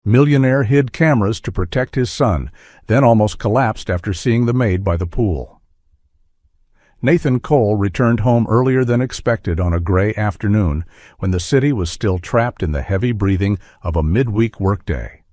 Millionaire hid cameras to protect his son, then almost collapsed after seeing the maid by the pool. Nathan Cole returned home earlier than expected on a gray afternoon when the city was still trapped in the heavy breathing of a midweek workday.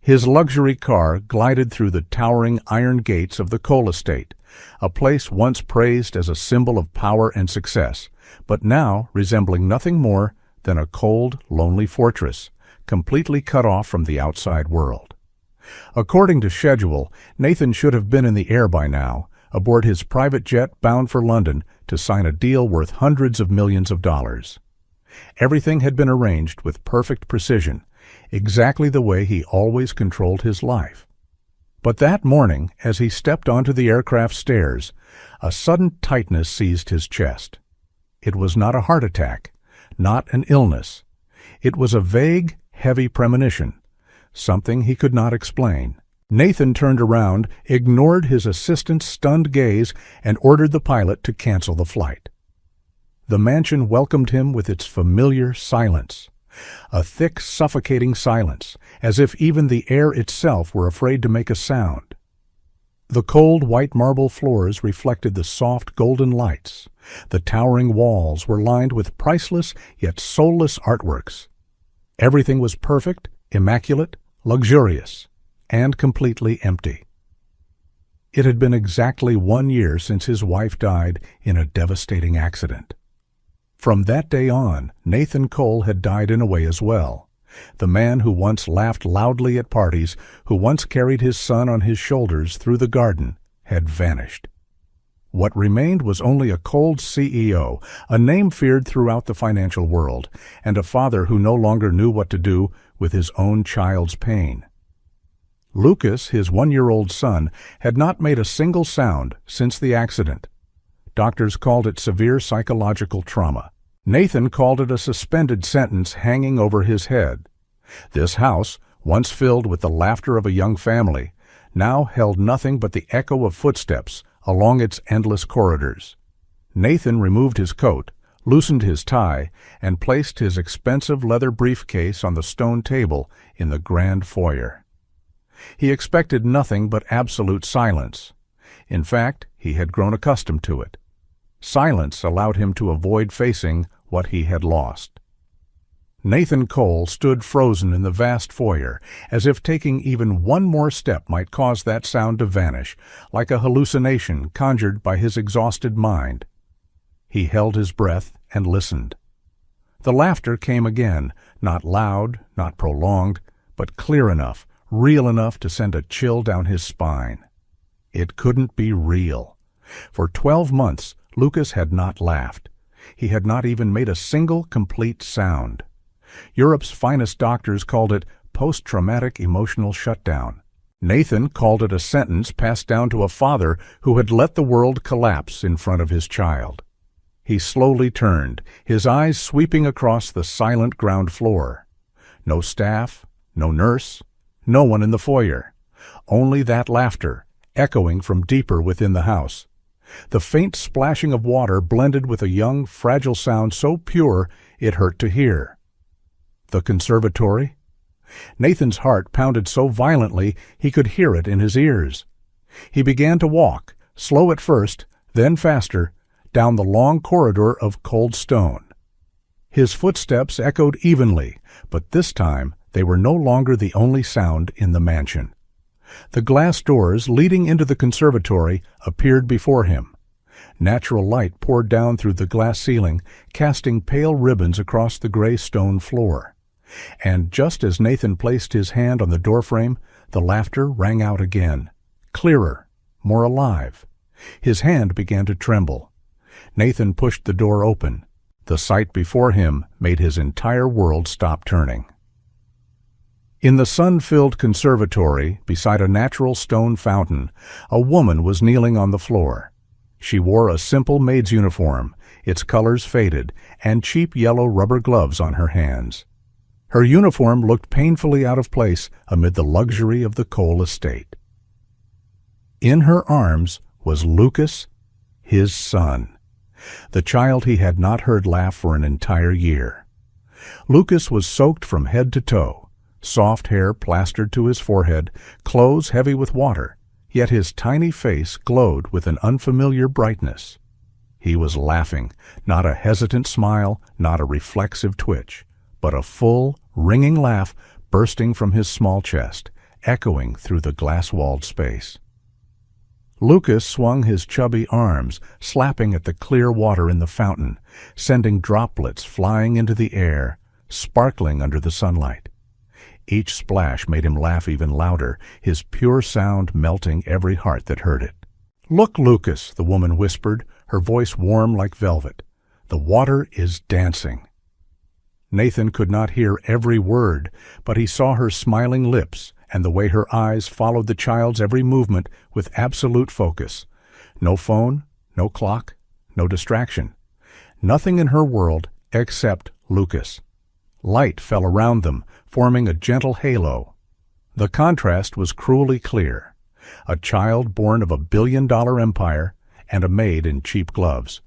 His luxury car glided through the towering iron gates of the Cole estate, a place once praised as a symbol of power and success, but now resembling nothing more than a cold, lonely fortress, completely cut off from the outside world. According to schedule, Nathan should have been in the air by now, aboard his private jet bound for London to sign a deal worth hundreds of millions of dollars. Everything had been arranged with perfect precision, exactly the way he always controlled his life. But that morning, as he stepped onto the aircraft stairs, a sudden tightness seized his chest. It was not a heart attack, not an illness. It was a vague, heavy premonition, something he could not explain. Nathan turned around, ignored his assistant's stunned gaze, and ordered the pilot to cancel the flight. The mansion welcomed him with its familiar silence, a thick, suffocating silence, as if even the air itself were afraid to make a sound. The cold, white marble floors reflected the soft, golden lights. The towering walls were lined with priceless yet soulless artworks. Everything was perfect, immaculate, luxurious, and completely empty. It had been exactly 1 year since his wife died in a devastating accident. From that day on, Nathan Cole had died in a way as well. The man who once laughed loudly at parties, who once carried his son on his shoulders through the garden, had vanished. What remained was only a cold CEO, a name feared throughout the financial world, and a father who no longer knew what to do with his own child's pain. Lucas, his 1-year-old son, had not made a single sound since the accident. Doctors called it severe psychological trauma. Nathan called it a suspended sentence hanging over his head. This house, once filled with the laughter of a young family, now held nothing but the echo of footsteps along its endless corridors. Nathan removed his coat, loosened his tie, and placed his expensive leather briefcase on the stone table in the grand foyer. He expected nothing but absolute silence. In fact, he had grown accustomed to it. Silence allowed him to avoid facing what he had lost. Nathan Cole stood frozen in the vast foyer, as if taking even one more step might cause that sound to vanish, like a hallucination conjured by his exhausted mind. He held his breath and listened. The laughter came again, not loud, not prolonged, but clear enough, real enough to send a chill down his spine. It couldn't be real. For 12 months, Lucas had not laughed. He had not even made a single complete sound. Europe's finest doctors called it post-traumatic emotional shutdown. Nathan called it a sentence passed down to a father who had let the world collapse in front of his child. He slowly turned, his eyes sweeping across the silent ground floor. No staff, no nurse, no one in the foyer. Only that laughter, echoing from deeper within the house. The faint splashing of water blended with a young, fragile sound so pure it hurt to hear. The conservatory? Nathan's heart pounded so violently he could hear it in his ears. He began to walk, slow at first, then faster, down the long corridor of cold stone. His footsteps echoed evenly, but this time they were no longer the only sound in the mansion. The glass doors leading into the conservatory appeared before him. Natural light poured down through the glass ceiling, casting pale ribbons across the gray stone floor. And just as Nathan placed his hand on the doorframe, the laughter rang out again, clearer, more alive. His hand began to tremble. Nathan pushed the door open. The sight before him made his entire world stop turning. In the sun-filled conservatory, beside a natural stone fountain, a woman was kneeling on the floor. She wore a simple maid's uniform, its colors faded, and cheap yellow rubber gloves on her hands. Her uniform looked painfully out of place amid the luxury of the Cole estate. In her arms was Lucas, his son, the child he had not heard laugh for an entire year. Lucas was soaked from head to toe, soft hair plastered to his forehead, clothes heavy with water, yet his tiny face glowed with an unfamiliar brightness. He was laughing, not a hesitant smile, not a reflexive twitch, but a full, ringing laugh bursting from his small chest, echoing through the glass-walled space. Lucas swung his chubby arms, slapping at the clear water in the fountain, sending droplets flying into the air, sparkling under the sunlight. Each splash made him laugh even louder, his pure sound melting every heart that heard it. "Look, Lucas," the woman whispered, her voice warm like velvet. "The water is dancing." Nathan could not hear every word, but he saw her smiling lips and the way her eyes followed the child's every movement with absolute focus. No phone, no clock, no distraction. Nothing in her world except Lucas. Light fell around them, forming a gentle halo. The contrast was cruelly clear. A child born of a billion-dollar empire and a maid in cheap gloves.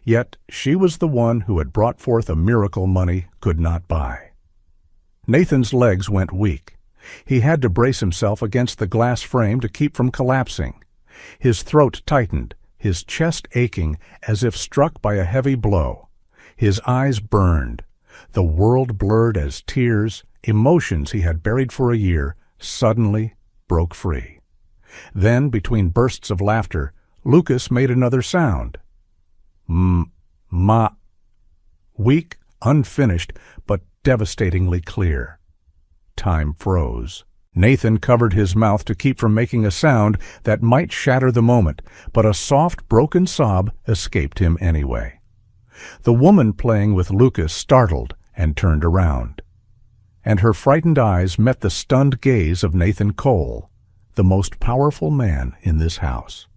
Yet she was the one who had brought forth a miracle money could not buy. Nathan's legs went weak. He had to brace himself against the glass frame to keep from collapsing. His throat tightened, his chest aching as if struck by a heavy blow. His eyes burned. The world blurred as tears, emotions he had buried for a year, suddenly broke free. Then, between bursts of laughter, Lucas made another sound. Ma. Weak, unfinished, but devastatingly clear. Time froze. Nathan covered his mouth to keep from making a sound that might shatter the moment, but a soft, broken sob escaped him anyway. The woman playing with Lucas startled and turned around. And her frightened eyes met the stunned gaze of Nathan Cole, the most powerful man in this house.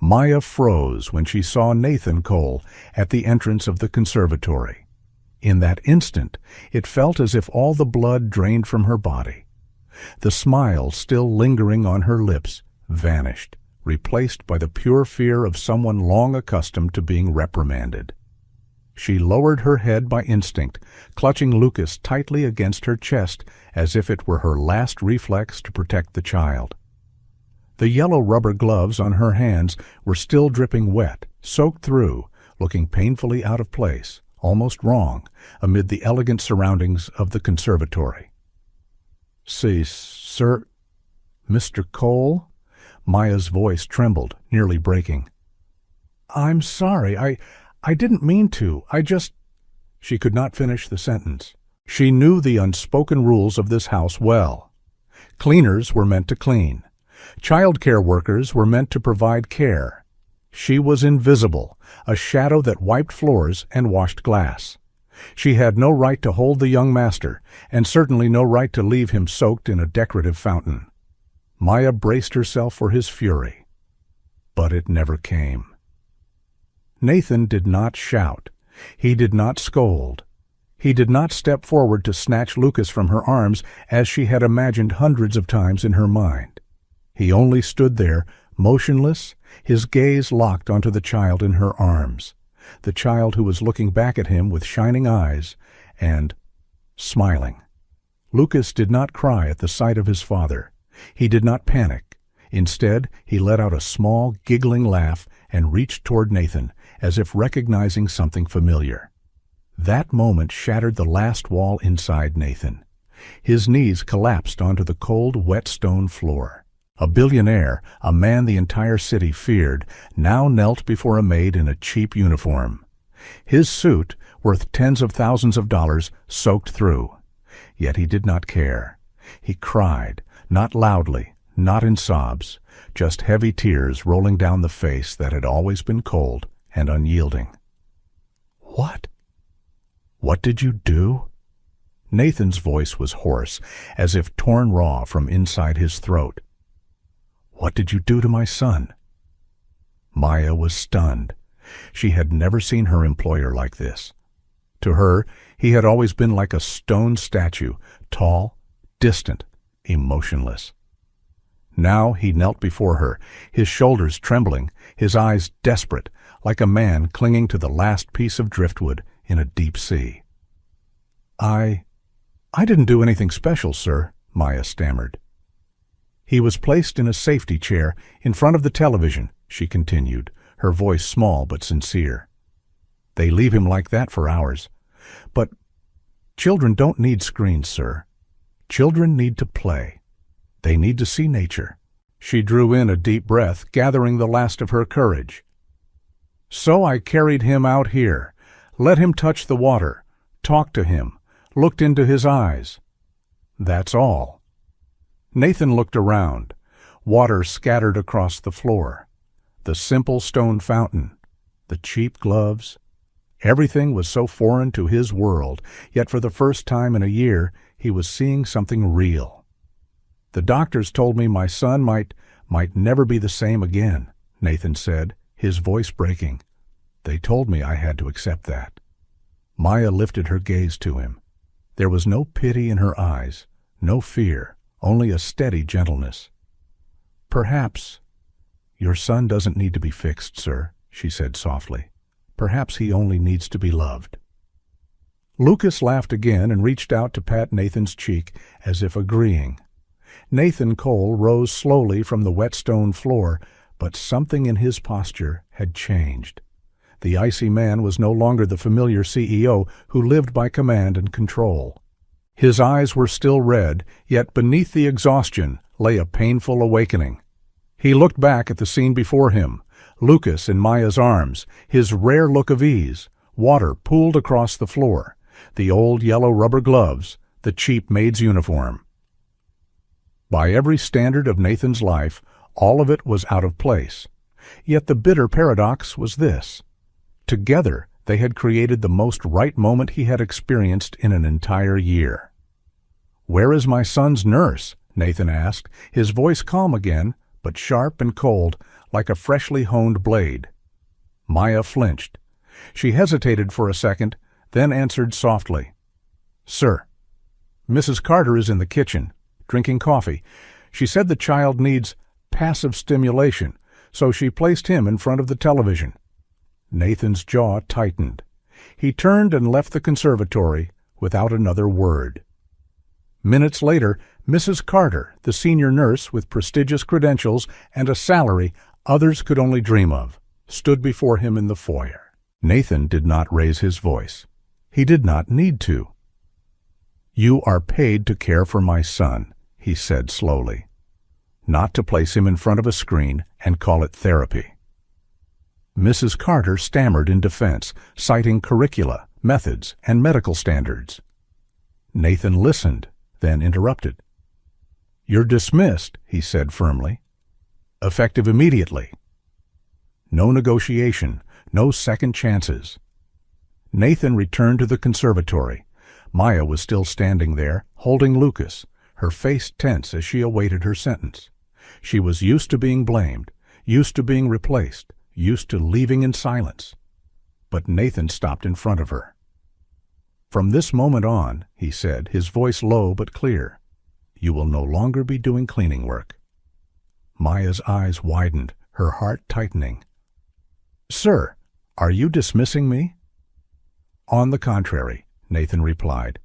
Maya froze when she saw Nathan Cole at the entrance of the conservatory. In that instant, it felt as if all the blood drained from her body. The smile still lingering on her lips vanished, replaced by the pure fear of someone long accustomed to being reprimanded. She lowered her head by instinct, clutching Lucas tightly against her chest as if it were her last reflex to protect the child. The yellow rubber gloves on her hands were still dripping wet, soaked through, looking painfully out of place, almost wrong, amid the elegant surroundings of the conservatory. Sir, Mr. Cole?" Maya's voice trembled, nearly breaking. "I'm sorry. I didn't mean to. She could not finish the sentence. She knew the unspoken rules of this house well. Cleaners were meant to clean. Child care workers were meant to provide care. She was invisible, a shadow that wiped floors and washed glass. She had no right to hold the young master, and certainly no right to leave him soaked in a decorative fountain. Maya braced herself for his fury. But it never came. Nathan did not shout. He did not scold. He did not step forward to snatch Lucas from her arms as she had imagined hundreds of times in her mind. He only stood there, motionless, his gaze locked onto the child in her arms, the child who was looking back at him with shining eyes and smiling. Lucas did not cry at the sight of his father. He did not panic. Instead, he let out a small, giggling laugh and reached toward Nathan, as if recognizing something familiar. That moment shattered the last wall inside Nathan. His knees collapsed onto the cold, wet stone floor. A billionaire, a man the entire city feared, now knelt before a maid in a cheap uniform. His suit, worth tens of thousands of dollars, soaked through. Yet he did not care. He cried, not loudly, not in sobs, just heavy tears rolling down the face that had always been cold and unyielding. "What? What did you do?" Nathan's voice was hoarse, as if torn raw from inside his throat. "What did you do to my son?" Maya was stunned. She had never seen her employer like this. To her, he had always been like a stone statue, tall, distant, emotionless. Now he knelt before her, his shoulders trembling, his eyes desperate, like a man clinging to the last piece of driftwood in a deep sea. I "I didn't do anything special, sir," Maya stammered. "He was placed in a safety chair in front of the television," she continued, her voice small but sincere. "They leave him like that for hours. But children don't need screens, sir. Children need to play. They need to see nature." She drew in a deep breath, gathering the last of her courage. "So I carried him out here, let him touch the water, talked to him, looked into his eyes. That's all." Nathan looked around. Water scattered across the floor. The simple stone fountain. The cheap gloves. Everything was so foreign to his world, yet for the first time in a year he was seeing something real. "The doctors told me my son might never be the same again," Nathan said, his voice breaking. "They told me I had to accept that." Maya lifted her gaze to him. There was no pity in her eyes, no fear, only a steady gentleness. "Perhaps your son doesn't need to be fixed, sir," she said softly. "Perhaps he only needs to be loved." Lucas laughed again and reached out to pat Nathan's cheek as if agreeing. Nathan Cole rose slowly from the wet stone floor, but something in his posture had changed. The icy man was no longer the familiar CEO who lived by command and control. His eyes were still red, yet beneath the exhaustion lay a painful awakening. He looked back at the scene before him, Lucas in Maya's arms, his rare look of ease, water pooled across the floor, the old yellow rubber gloves, the cheap maid's uniform. By every standard of Nathan's life, all of it was out of place. Yet the bitter paradox was this. Together, they had created the most right moment he had experienced in an entire year. "Where is my son's nurse?" Nathan asked, his voice calm again, but sharp and cold, like a freshly honed blade. Maya flinched. She hesitated for a second, then answered softly. "Sir, Mrs. Carter is in the kitchen, drinking coffee. She said the child needs passive stimulation, so she placed him in front of the television." Nathan's jaw tightened. He turned and left the conservatory without another word. Minutes later, Mrs. Carter, the senior nurse with prestigious credentials and a salary others could only dream of, stood before him in the foyer. Nathan did not raise his voice. He did not need to. "You are paid to care for my son," he said slowly, "not to place him in front of a screen and call it therapy." Mrs. Carter stammered in defense, citing curricula, methods, and medical standards. Nathan listened, then interrupted. "You're dismissed," he said firmly. "Effective immediately. No negotiation, no second chances." Nathan returned to the conservatory. Maya was still standing there, holding Lucas, her face tense as she awaited her sentence. She was used to being blamed, used to being replaced, used to leaving in silence. But Nathan stopped in front of her. "From this moment on," he said, his voice low but clear, "you will no longer be doing cleaning work." Maya's eyes widened, her heart tightening. "Sir, are you dismissing me?" "On the contrary," Nathan replied.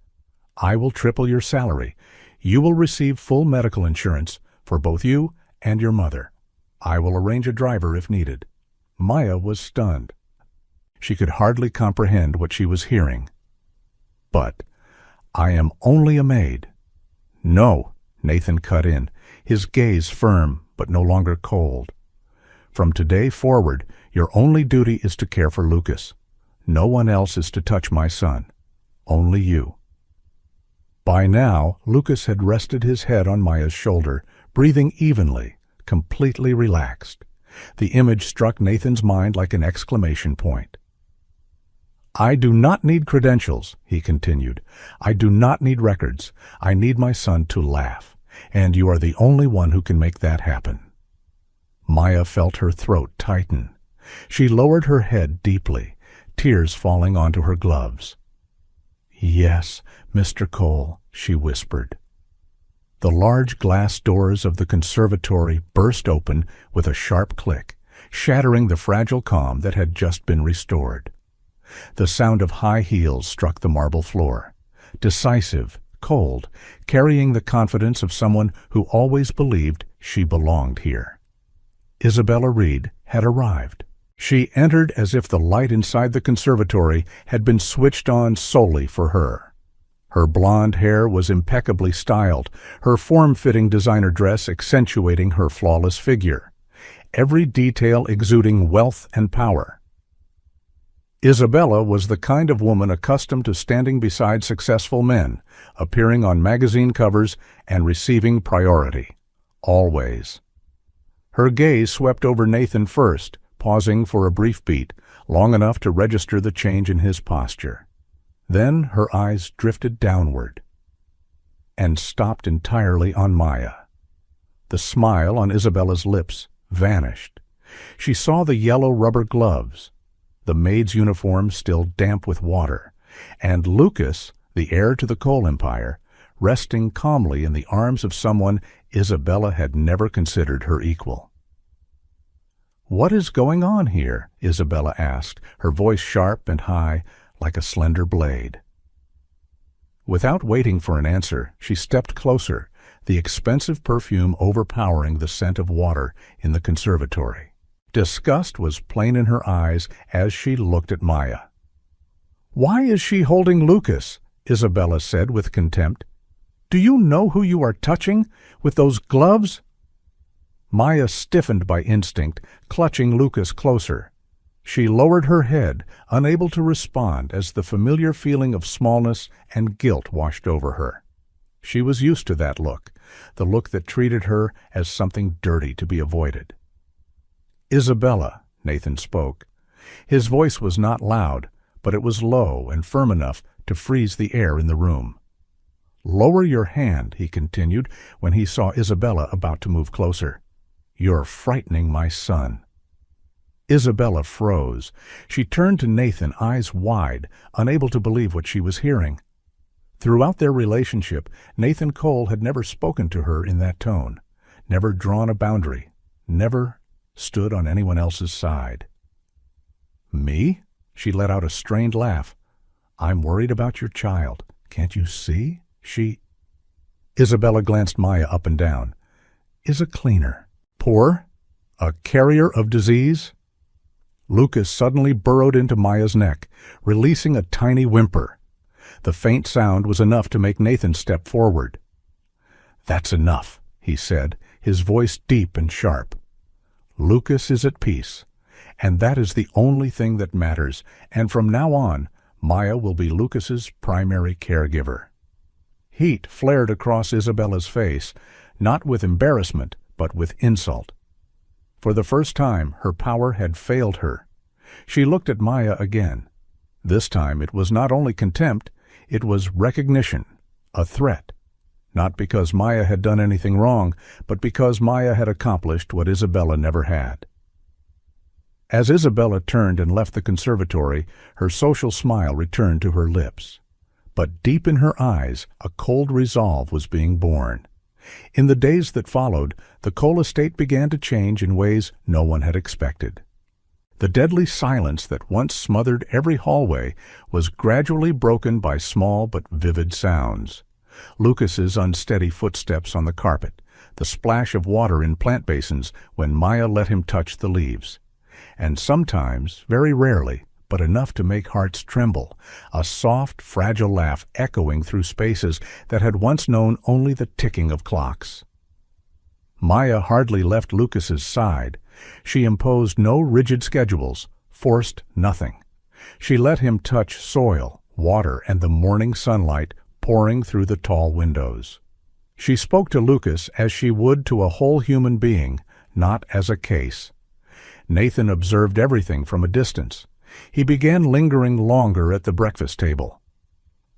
"I will triple your salary. You will receive full medical insurance for both you and your mother. I will arrange a driver if needed." Maya was stunned. She could hardly comprehend what she was hearing. "But I am only a maid." "No," Nathan cut in, his gaze firm but no longer cold. "From today forward, your only duty is to care for Lucas. No one else is to touch my son. Only you." By now, Lucas had rested his head on Maya's shoulder, breathing evenly, completely relaxed. The image struck Nathan's mind like an exclamation point. "I do not need credentials," he continued. "I do not need records. I need my son to laugh, and you are the only one who can make that happen." Maya felt her throat tighten. She lowered her head deeply, tears falling onto her gloves. "Yes, Mr. Cole," she whispered. The large glass doors of the conservatory burst open with a sharp click, shattering the fragile calm that had just been restored. The sound of high heels struck the marble floor, decisive, cold, carrying the confidence of someone who always believed she belonged here. Isabella Reed had arrived. She entered as if the light inside the conservatory had been switched on solely for her. Her blonde hair was impeccably styled, her form-fitting designer dress accentuating her flawless figure, every detail exuding wealth and power. Isabella was the kind of woman accustomed to standing beside successful men, appearing on magazine covers and receiving priority. Always. Her gaze swept over Nathan first, pausing for a brief beat, long enough to register the change in his posture. Then her eyes drifted downward and stopped entirely on Maya. The smile on Isabella's lips vanished. She saw the yellow rubber gloves, the maid's uniform still damp with water, and Lucas, the heir to the coal empire, resting calmly in the arms of someone Isabella had never considered her equal. "What is going on here?" Isabella asked, her voice sharp and high, like a slender blade. Without waiting for an answer, she stepped closer, the expensive perfume overpowering the scent of water in the conservatory. Disgust was plain in her eyes as she looked at Maya. "Why is she holding Lucas?" Isabella said with contempt. "Do you know who you are touching with those gloves?" Maya stiffened by instinct, clutching Lucas closer. She lowered her head, unable to respond as the familiar feeling of smallness and guilt washed over her. She was used to that look, the look that treated her as something dirty to be avoided. "Isabella," Nathan spoke. His voice was not loud, but it was low and firm enough to freeze the air in the room. "Lower your hand," he continued when he saw Isabella about to move closer. "You're frightening my son." Isabella froze. She turned to Nathan, eyes wide, unable to believe what she was hearing. Throughout their relationship, Nathan Cole had never spoken to her in that tone, never drawn a boundary, never stood on anyone else's side. "Me?" She let out a strained laugh. "I'm worried about your child. Can't you see? Isabella glanced Maya up and down. "Is a cleaner. Poor? A carrier of disease?" Lucas suddenly burrowed into Maya's neck, releasing a tiny whimper. The faint sound was enough to make Nathan step forward. "That's enough," he said, his voice deep and sharp. "Lucas is at peace, and that is the only thing that matters, and from now on, Maya will be Lucas's primary caregiver." Heat flared across Isabella's face, not with embarrassment, but with insult. For the first time, her power had failed her. She looked at Maya again. This time it was not only contempt, it was recognition, a threat. Not because Maya had done anything wrong, but because Maya had accomplished what Isabella never had. As Isabella turned and left the conservatory, her social smile returned to her lips. But deep in her eyes, a cold resolve was being born. In the days that followed, the Cole estate began to change in ways no one had expected. The deadly silence that once smothered every hallway was gradually broken by small but vivid sounds. Lucas's unsteady footsteps on the carpet, the splash of water in plant basins when Maya let him touch the leaves. And sometimes, very rarely, but enough to make hearts tremble, a soft, fragile laugh echoing through spaces that had once known only the ticking of clocks. Maya hardly left Lucas's side. She imposed no rigid schedules, forced nothing. She let him touch soil, water, and the morning sunlight pouring through the tall windows. She spoke to Lucas as she would to a whole human being, not as a case. Nathan observed everything from a distance. He began lingering longer at the breakfast table.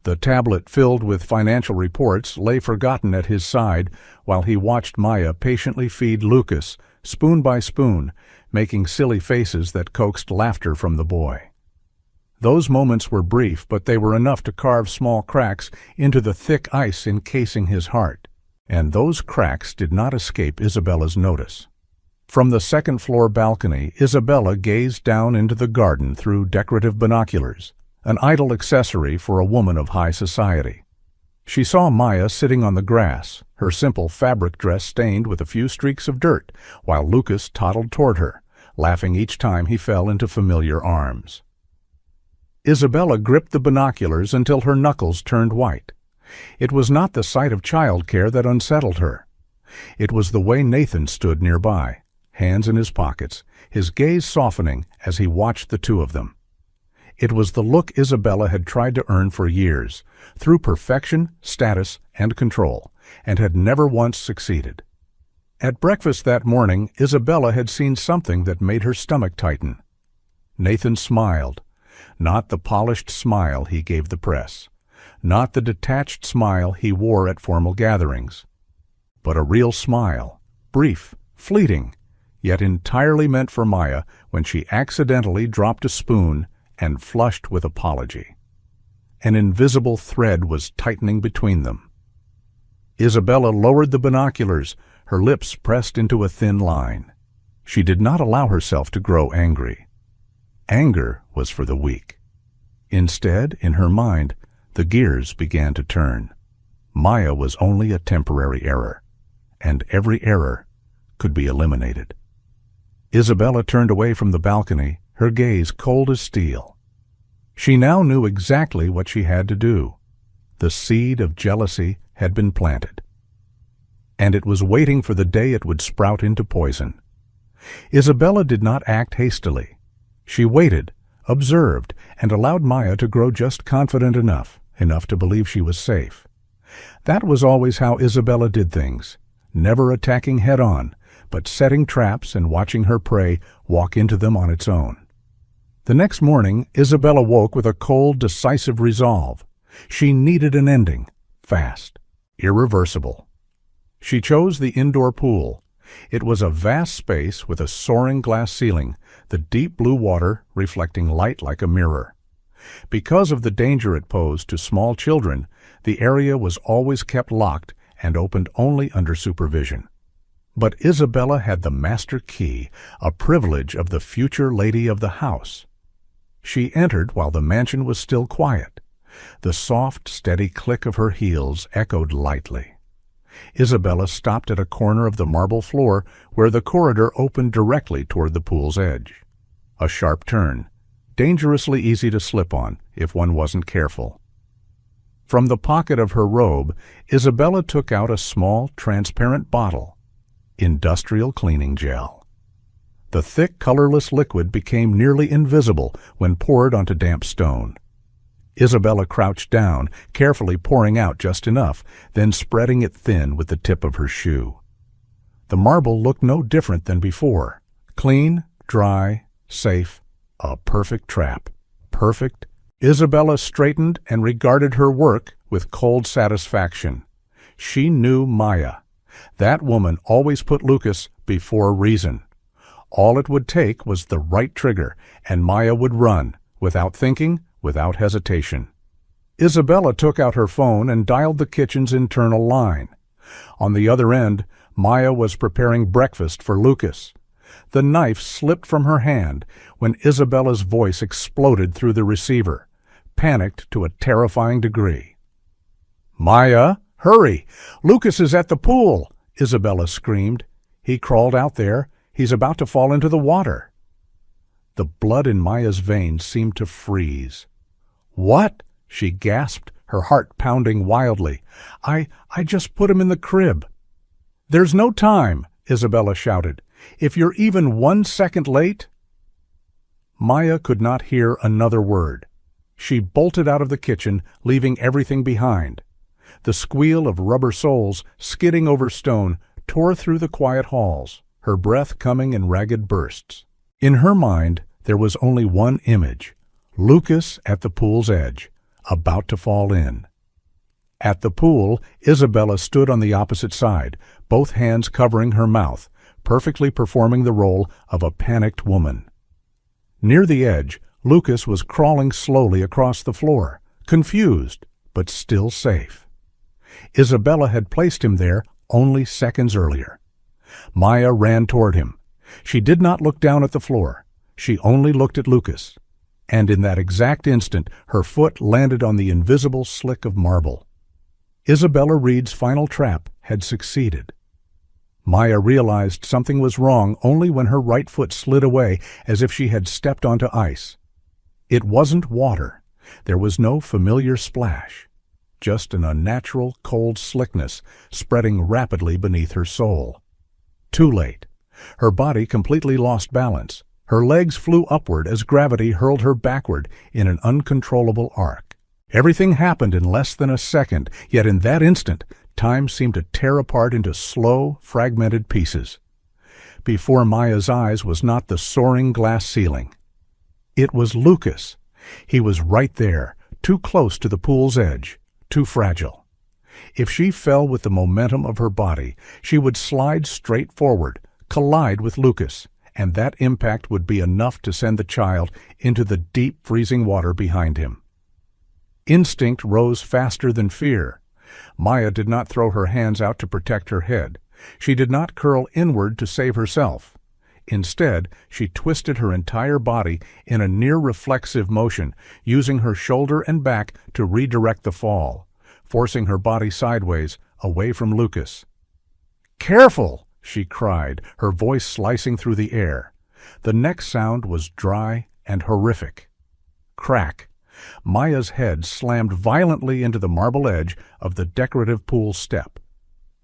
The tablet filled with financial reports lay forgotten at his side while he watched Maya patiently feed Lucas, spoon by spoon, making silly faces that coaxed laughter from the boy. Those moments were brief, but they were enough to carve small cracks into the thick ice encasing his heart. And those cracks did not escape Isabella's notice. From the second-floor balcony, Isabella gazed down into the garden through decorative binoculars, an idle accessory for a woman of high society. She saw Maya sitting on the grass, her simple fabric dress stained with a few streaks of dirt, while Lucas toddled toward her, laughing each time he fell into familiar arms. Isabella gripped the binoculars until her knuckles turned white. It was not the sight of childcare that unsettled her. It was the way Nathan stood nearby, hands in his pockets, his gaze softening as he watched the two of them. It was the look Isabella had tried to earn for years, through perfection, status, and control, and had never once succeeded. At breakfast that morning, Isabella had seen something that made her stomach tighten. Nathan smiled, not the polished smile he gave the press, not the detached smile he wore at formal gatherings, but a real smile, brief, fleeting, yet entirely meant for Maya when she accidentally dropped a spoon and flushed with apology. An invisible thread was tightening between them. Isabella lowered the binoculars, her lips pressed into a thin line. She did not allow herself to grow angry. Anger was for the weak. Instead, in her mind, the gears began to turn. Maya was only a temporary error, and every error could be eliminated. Isabella turned away from the balcony, her gaze cold as steel. She now knew exactly what she had to do. The seed of jealousy had been planted, and it was waiting for the day it would sprout into poison. Isabella did not act hastily. She waited, observed, and allowed Maya to grow just confident enough to believe she was safe. That was always how Isabella did things, never attacking head-on, but setting traps and watching her prey walk into them on its own. The next morning, Isabella woke with a cold, decisive resolve. She needed an ending, fast, irreversible. She chose the indoor pool. It was a vast space with a soaring glass ceiling, the deep blue water reflecting light like a mirror. Because of the danger it posed to small children, the area was always kept locked and opened only under supervision. But Isabella had the master key, a privilege of the future lady of the house. She entered while the mansion was still quiet. The soft, steady click of her heels echoed lightly. Isabella stopped at a corner of the marble floor where the corridor opened directly toward the pool's edge. A sharp turn, dangerously easy to slip on if one wasn't careful. From the pocket of her robe, Isabella took out a small, transparent bottle. Industrial cleaning gel. The thick, colorless liquid became nearly invisible when poured onto damp stone. Isabella crouched down, carefully pouring out just enough, then spreading it thin with the tip of her shoe. The marble looked no different than before. Clean, dry, safe, a perfect trap. Perfect. Isabella straightened and regarded her work with cold satisfaction. She knew Maya. That woman always put Lucas before reason. All it would take was the right trigger, and Maya would run, without thinking, without hesitation. Isabella took out her phone and dialed the kitchen's internal line. On the other end, Maya was preparing breakfast for Lucas. The knife slipped from her hand when Isabella's voice exploded through the receiver, panicked to a terrifying degree. "Maya, hurry! Lucas is at the pool!" Isabella screamed. "He crawled out there. He's about to fall into the water." The blood in Maya's veins seemed to freeze. "What?" she gasped, her heart pounding wildly. I just put him in the crib." "There's no time," Isabella shouted. "If you're even 1 second late—" Maya could not hear another word. She bolted out of the kitchen, leaving everything behind. The squeal of rubber soles skidding over stone tore through the quiet halls, her breath coming in ragged bursts. In her mind, there was only one image: Lucas at the pool's edge, about to fall in. At the pool, Isabella stood on the opposite side, both hands covering her mouth, perfectly performing the role of a panicked woman. Near the edge, Lucas was crawling slowly across the floor, confused, but still safe. Isabella had placed him there only seconds earlier. Maya ran toward him. She did not look down at the floor. She only looked at Lucas. And in that exact instant, her foot landed on the invisible slick of marble. Isabella Reed's final trap had succeeded. Maya realized something was wrong only when her right foot slid away as if she had stepped onto ice. It wasn't water. There was no familiar splash, just an unnatural, cold slickness spreading rapidly beneath her sole. Too late. Her body completely lost balance. Her legs flew upward as gravity hurled her backward in an uncontrollable arc. Everything happened in less than a second, yet in that instant, time seemed to tear apart into slow, fragmented pieces. Before Maya's eyes was not the soaring glass ceiling. It was Lucas. He was right there, too close to the pool's edge, too fragile. If she fell with the momentum of her body, she would slide straight forward, collide with Lucas, and that impact would be enough to send the child into the deep, freezing water behind him. Instinct rose faster than fear. Maya did not throw her hands out to protect her head. She did not curl inward to save herself. Instead, she twisted her entire body in a near-reflexive motion, using her shoulder and back to redirect the fall, forcing her body sideways, away from Lucas. "Careful!" she cried, her voice slicing through the air. The next sound was dry and horrific. Crack! Maya's head slammed violently into the marble edge of the decorative pool step.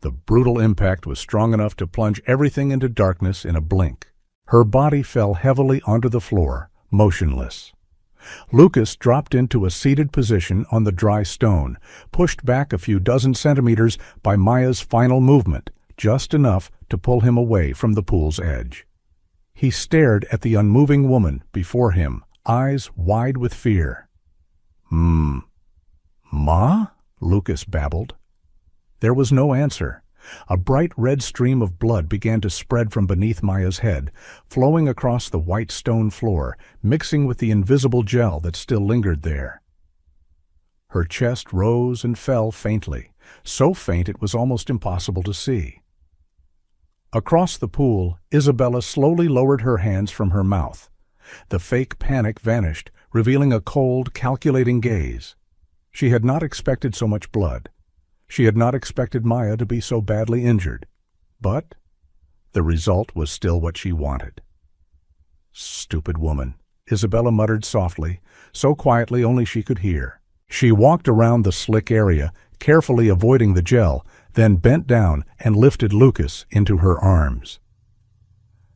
The brutal impact was strong enough to plunge everything into darkness in a blink. Her body fell heavily onto the floor, motionless. Lucas dropped into a seated position on the dry stone, pushed back a few dozen centimeters by Maya's final movement, just enough to pull him away from the pool's edge. He stared at the unmoving woman before him, eyes wide with fear. Ma?" Lucas babbled. There was no answer. A bright red stream of blood began to spread from beneath Maya's head, flowing across the white stone floor, mixing with the invisible gel that still lingered there. Her chest rose and fell faintly, so faint it was almost impossible to see. Across the pool, Isabella slowly lowered her hands from her mouth. The fake panic vanished, revealing a cold, calculating gaze. She had not expected so much blood. She had not expected Maya to be so badly injured. But the result was still what she wanted. "Stupid woman," Isabella muttered softly, so quietly only she could hear. She walked around the slick area, carefully avoiding the gel, then bent down and lifted Lucas into her arms.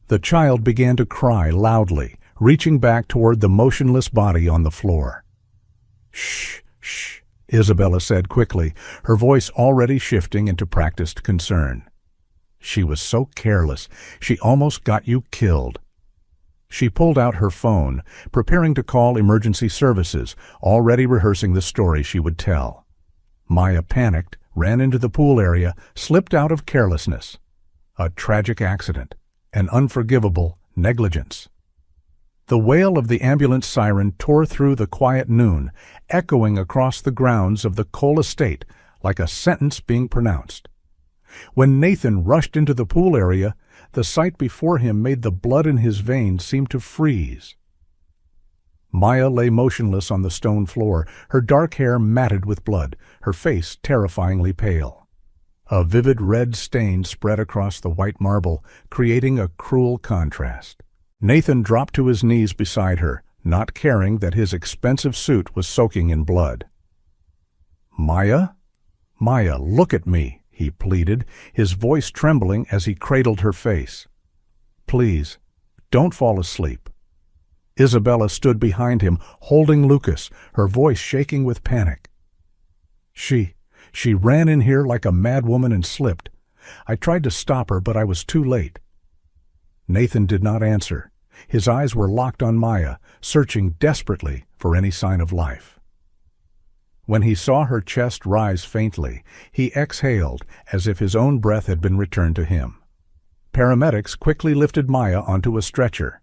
The child began to cry loudly, reaching back toward the motionless body on the floor. "Shh, shh," Isabella said quickly, her voice already shifting into practiced concern. "She was so careless, she almost got you killed." She pulled out her phone, preparing to call emergency services, already rehearsing the story she would tell. Maya panicked, ran into the pool area, slipped out of carelessness. A tragic accident, an unforgivable negligence. The wail of the ambulance siren tore through the quiet noon, echoing across the grounds of the Cole estate like a sentence being pronounced. When Nathan rushed into the pool area, the sight before him made the blood in his veins seem to freeze. Maya lay motionless on the stone floor, her dark hair matted with blood, her face terrifyingly pale. A vivid red stain spread across the white marble, creating a cruel contrast. Nathan dropped to his knees beside her, not caring that his expensive suit was soaking in blood. "Maya? Maya, look at me," he pleaded, his voice trembling as he cradled her face. "Please, don't fall asleep." Isabella stood behind him, holding Lucas, her voice shaking with panic. She ran in here like a mad woman and slipped. I tried to stop her, but I was too late." Nathan did not answer. His eyes were locked on Maya, searching desperately for any sign of life. When he saw her chest rise faintly, he exhaled as if his own breath had been returned to him. Paramedics quickly lifted Maya onto a stretcher.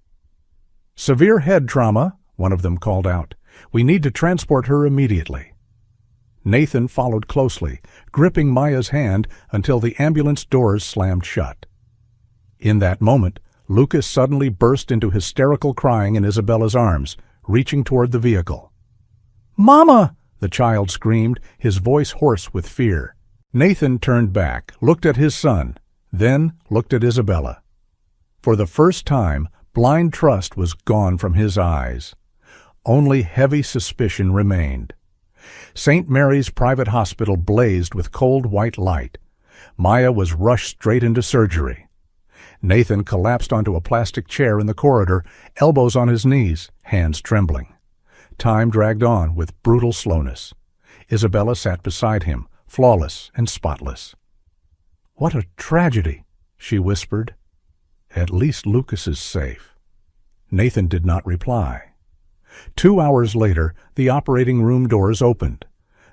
"Severe head trauma," one of them called out. "We need to transport her immediately." Nathan followed closely, gripping Maya's hand until the ambulance doors slammed shut. In that moment, Lucas suddenly burst into hysterical crying in Isabella's arms, reaching toward the vehicle. "Mama!" the child screamed, his voice hoarse with fear. Nathan turned back, looked at his son, then looked at Isabella. For the first time, blind trust was gone from his eyes. Only heavy suspicion remained. St. Mary's private hospital blazed with cold white light. Maya was rushed straight into surgery. Nathan collapsed onto a plastic chair in the corridor, elbows on his knees, hands trembling. Time dragged on with brutal slowness. Isabella sat beside him, flawless and spotless. "What a tragedy," she whispered. "At least Lucas is safe." Nathan did not reply. 2 hours later, the operating room doors opened.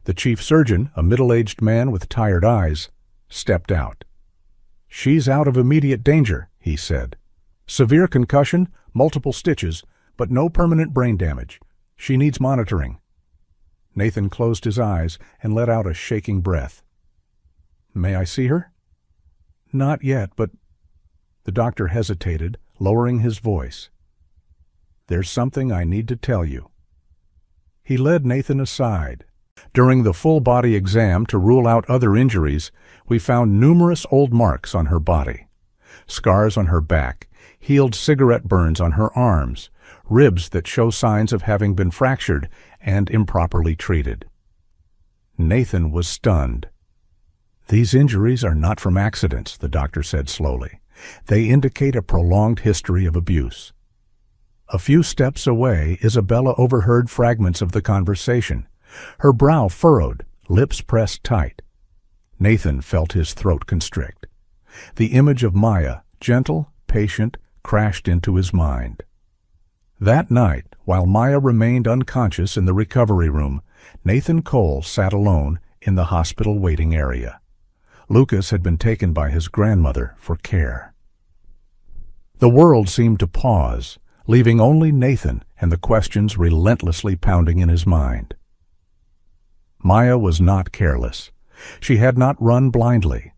The chief surgeon, a middle-aged man with tired eyes, stepped out. "She's out of immediate danger," he said. "Severe concussion, multiple stitches, but no permanent brain damage. She needs monitoring." Nathan closed his eyes and let out a shaking breath. "May I see her?" "Not yet, but—" The doctor hesitated, lowering his voice. "There's something I need to tell you." He led Nathan aside. During the full-body exam to rule out other injuries, we found numerous old marks on her body. Scars on her back, healed cigarette burns on her arms, ribs that show signs of having been fractured and improperly treated. Nathan was stunned. "These injuries are not from accidents," the doctor said slowly. "They indicate a prolonged history of abuse." A few steps away, Isabella overheard fragments of the conversation. Her brow furrowed, lips pressed tight. Nathan felt his throat constrict. The image of Maya, gentle, patient, crashed into his mind. That night, while Maya remained unconscious in the recovery room, Nathan Cole sat alone in the hospital waiting area. Lucas had been taken by his grandmother for care. The world seemed to pause, leaving only Nathan and the questions relentlessly pounding in his mind. Maya was not careless. She had not run blindly,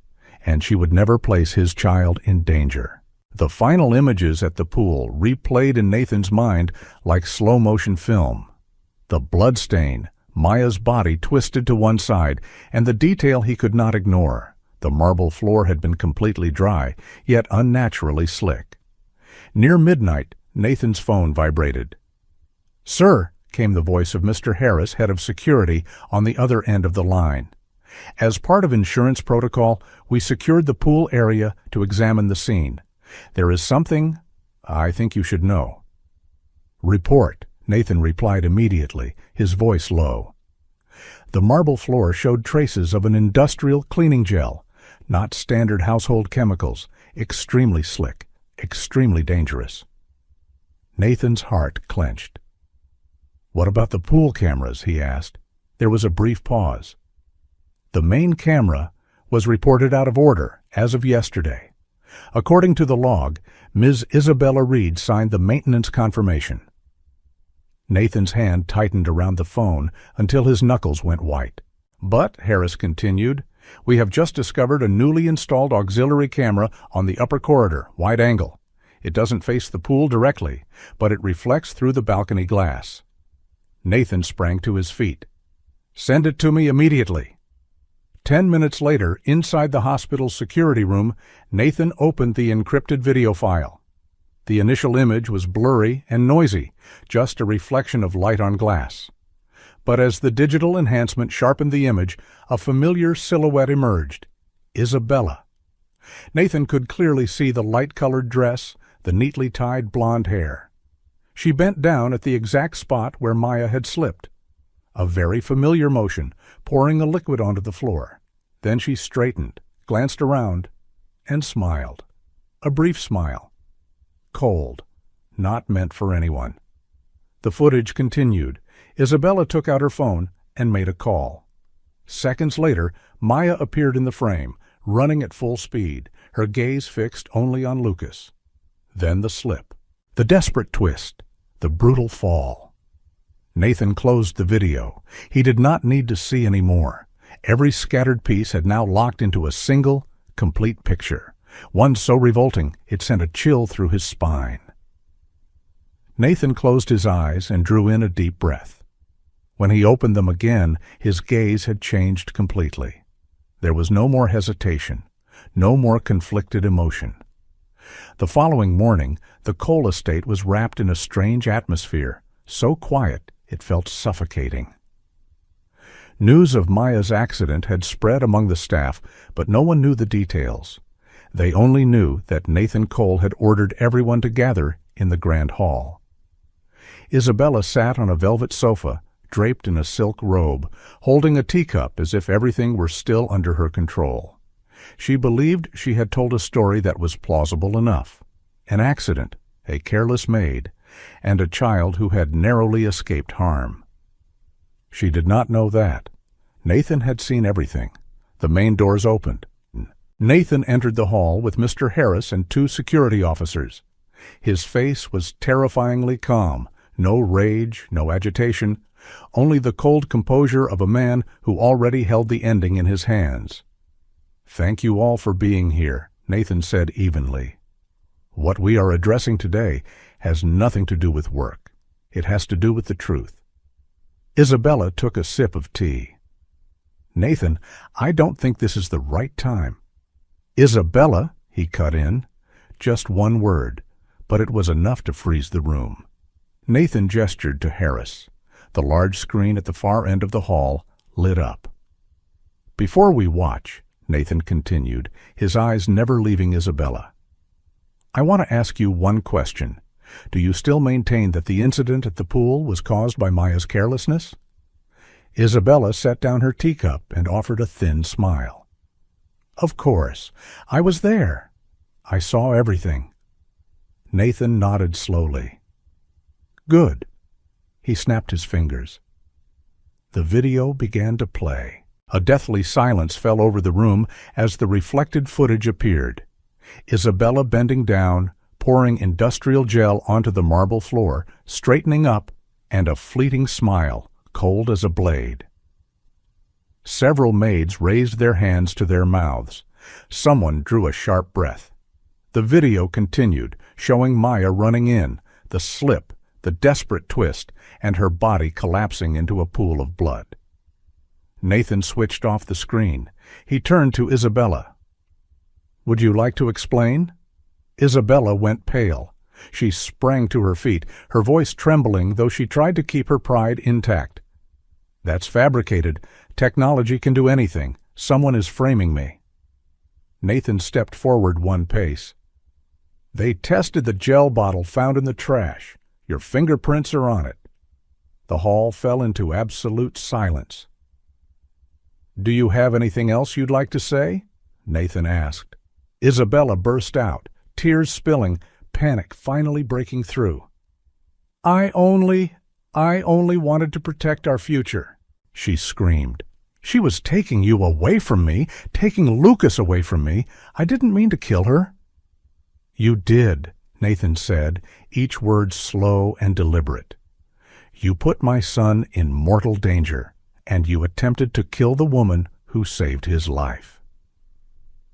and she would never place his child in danger. The final images at the pool replayed in Nathan's mind like slow-motion film. The bloodstain, Maya's body twisted to one side, and the detail he could not ignore. The marble floor had been completely dry, yet unnaturally slick. Near midnight, Nathan's phone vibrated. "Sir," came the voice of Mr. Harris, head of security, on the other end of the line. "As part of insurance protocol, we secured the pool area to examine the scene. There is something I think you should know." "Report," Nathan replied immediately, his voice low. The marble floor showed traces of an industrial cleaning gel, not standard household chemicals, extremely slick, extremely dangerous. Nathan's heart clenched. "What about the pool cameras?" he asked. There was a brief pause. "The main camera was reported out of order as of yesterday. According to the log, Ms. Isabella Reed signed the maintenance confirmation." Nathan's hand tightened around the phone until his knuckles went white. "But," Harris continued, "we have just discovered a newly installed auxiliary camera on the upper corridor, wide angle. It doesn't face the pool directly, but it reflects through the balcony glass." Nathan sprang to his feet. "Send it to me immediately." 10 minutes later, inside the hospital's security room, Nathan opened the encrypted video file. The initial image was blurry and noisy, just a reflection of light on glass. But as the digital enhancement sharpened the image, a familiar silhouette emerged. Isabella. Nathan could clearly see the light-colored dress, the neatly tied blonde hair. She bent down at the exact spot where Maya had slipped. A very familiar motion, pouring a liquid onto the floor. Then she straightened, glanced around, and smiled. A brief smile. Cold, not meant for anyone. The footage continued. Isabella took out her phone and made a call. Seconds later, Maya appeared in the frame, running at full speed, her gaze fixed only on Lucas. Then the slip, the desperate twist, the brutal fall. Nathan closed the video. He did not need to see any more. Every scattered piece had now locked into a single, complete picture, one so revolting it sent a chill through his spine. Nathan closed his eyes and drew in a deep breath. When he opened them again, his gaze had changed completely. There was no more hesitation, no more conflicted emotion. The following morning, the Cole estate was wrapped in a strange atmosphere, so quiet it felt suffocating. News of Maya's accident had spread among the staff, but no one knew the details. They only knew that Nathan Cole had ordered everyone to gather in the grand hall. Isabella sat on a velvet sofa, draped in a silk robe, holding a teacup as if everything were still under her control. She believed she had told a story that was plausible enough. An accident, a careless maid, and a child who had narrowly escaped harm. She did not know that. Nathan had seen everything. The main doors opened. Nathan entered the hall with Mr. Harris and 2 security officers. His face was terrifyingly calm, no rage, no agitation, only the cold composure of a man who already held the ending in his hands. "Thank you all for being here," Nathan said evenly. "What we are addressing today has nothing to do with work. It has to do with the truth." Isabella took a sip of tea. "Nathan, I don't think this is the right time." "Isabella," he cut in. Just one word, but it was enough to freeze the room. Nathan gestured to Harris. The large screen at the far end of the hall lit up. "Before we watch," Nathan continued, his eyes never leaving Isabella, "I want to ask you one question. Do you still maintain that the incident at the pool was caused by Maya's carelessness?" Isabella set down her teacup and offered a thin smile. "Of course. I was there. I saw everything." Nathan nodded slowly. "Good." He snapped his fingers. The video began to play. A deathly silence fell over the room as the reflected footage appeared. Isabella bending down, pouring industrial gel onto the marble floor, straightening up, and a fleeting smile, cold as a blade. Several maids raised their hands to their mouths. Someone drew a sharp breath. The video continued, showing Maya running in, the slip, the desperate twist, and her body collapsing into a pool of blood. Nathan switched off the screen. He turned to Isabella. "Would you like to explain?" Isabella went pale. She sprang to her feet, her voice trembling, though she tried to keep her pride intact. "That's fabricated. Technology can do anything. Someone is framing me." Nathan stepped forward one pace. "They tested the gel bottle found in the trash. Your fingerprints are on it." The hall fell into absolute silence. "Do you have anything else you'd like to say?" Nathan asked. Isabella burst out, tears spilling, panic finally breaking through. I only wanted to protect our future," she screamed. "She was taking you away from me, taking Lucas away from me. I didn't mean to kill her." "You did," Nathan said, each word slow and deliberate. "You put my son in mortal danger, and you attempted to kill the woman who saved his life."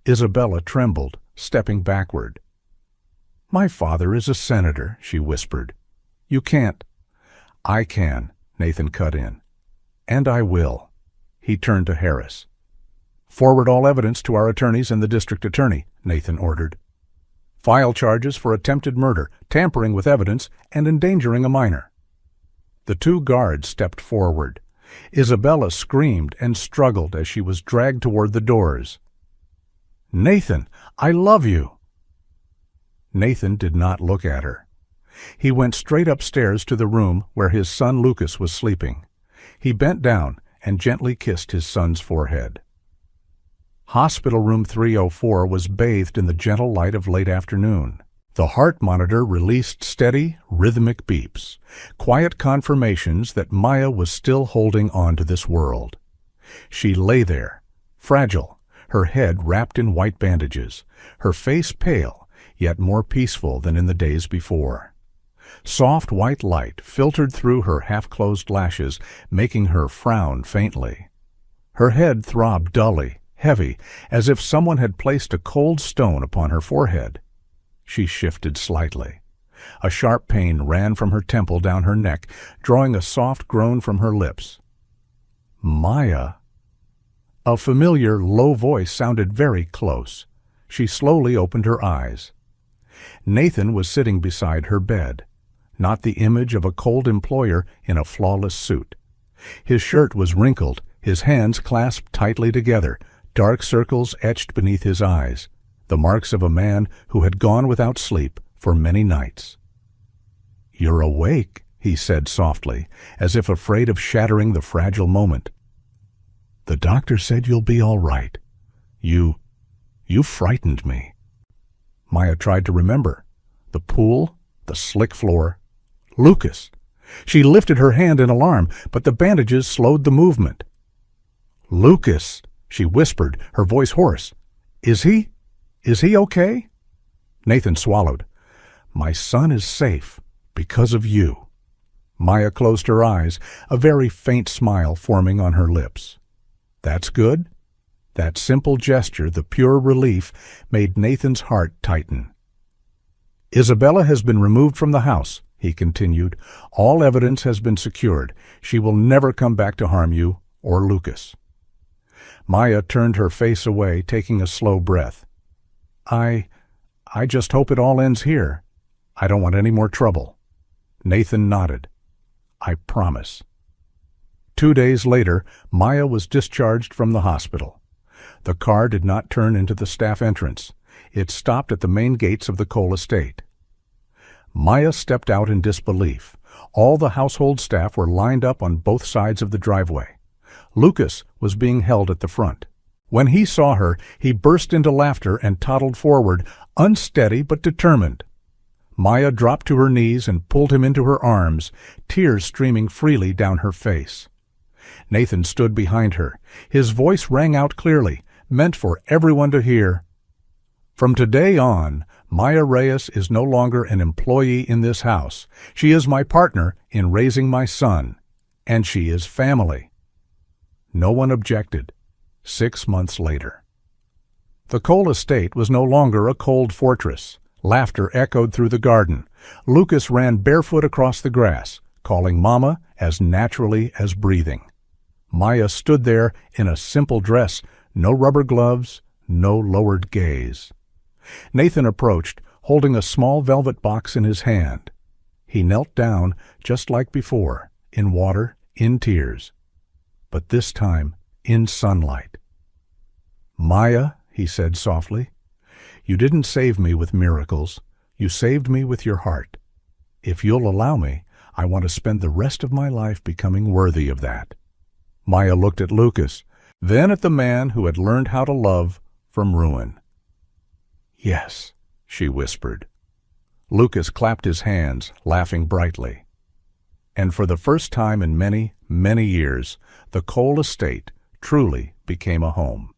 Isabella trembled, stepping backward. "My father is a senator," she whispered. "You can't." "I can," Nathan cut in. "And I will." He turned to Harris. "Forward all evidence to our attorneys and the district attorney," Nathan ordered. "File charges for attempted murder, tampering with evidence, and endangering a minor." The 2 guards stepped forward. Isabella screamed and struggled as she was dragged toward the doors. "Nathan, I love you!" Nathan did not look at her. He went straight upstairs to the room where his son Lucas was sleeping. He bent down and gently kissed his son's forehead. Hospital room 304 was bathed in the gentle light of late afternoon. The heart monitor released steady, rhythmic beeps, quiet confirmations that Maya was still holding on to this world. She lay there, fragile, her head wrapped in white bandages, her face pale, yet more peaceful than in the days before. Soft white light filtered through her half-closed lashes, making her frown faintly. Her head throbbed dully, heavy, as if someone had placed a cold stone upon her forehead. She shifted slightly. A sharp pain ran from her temple down her neck, drawing a soft groan from her lips. "Maya?" A familiar, low voice sounded very close. She slowly opened her eyes. Nathan was sitting beside her bed, not the image of a cold employer in a flawless suit. His shirt was wrinkled, his hands clasped tightly together, dark circles etched beneath his eyes, the marks of a man who had gone without sleep for many nights. "You're awake," he said softly, as if afraid of shattering the fragile moment. "The doctor said you'll be all right. You frightened me." Maya tried to remember. The pool, the slick floor, Lucas. She lifted her hand in alarm, but the bandages slowed the movement. "Lucas," she whispered, her voice hoarse. Is he okay?" Nathan swallowed. "My son is safe because of you." Maya closed her eyes, a very faint smile forming on her lips. "That's good." That simple gesture, the pure relief, made Nathan's heart tighten. "Isabella has been removed from the house," he continued. "All evidence has been secured. She will never come back to harm you or Lucas." Maya turned her face away, taking a slow breath. I just hope it all ends here. I don't want any more trouble." Nathan nodded. "I promise." 2 days later, Maya was discharged from the hospital. The car did not turn into the staff entrance. It stopped at the main gates of the Cole estate. Maya stepped out in disbelief. All the household staff were lined up on both sides of the driveway. Lucas was being held at the front. When he saw her, he burst into laughter and toddled forward, unsteady but determined. Maya dropped to her knees and pulled him into her arms, tears streaming freely down her face. Nathan stood behind her. His voice rang out clearly, meant for everyone to hear. "From today on, Maya Reyes is no longer an employee in this house. She is my partner in raising my son, and she is family." No one objected. 6 months later. The Cole estate was no longer a cold fortress. Laughter echoed through the garden. Lucas ran barefoot across the grass, calling Mama as naturally as breathing. Maya stood there in a simple dress, no rubber gloves, no lowered gaze. Nathan approached, holding a small velvet box in his hand. He knelt down, just like before, in water, in tears, but this time in sunlight. "Maya," he said softly, "you didn't save me with miracles. You saved me with your heart. If you'll allow me, I want to spend the rest of my life becoming worthy of that." Maya looked at Lucas, then at the man who had learned how to love from ruin. "Yes," she whispered. Lucas clapped his hands, laughing brightly. And for the first time in many, many years, the Cole estate truly became a home.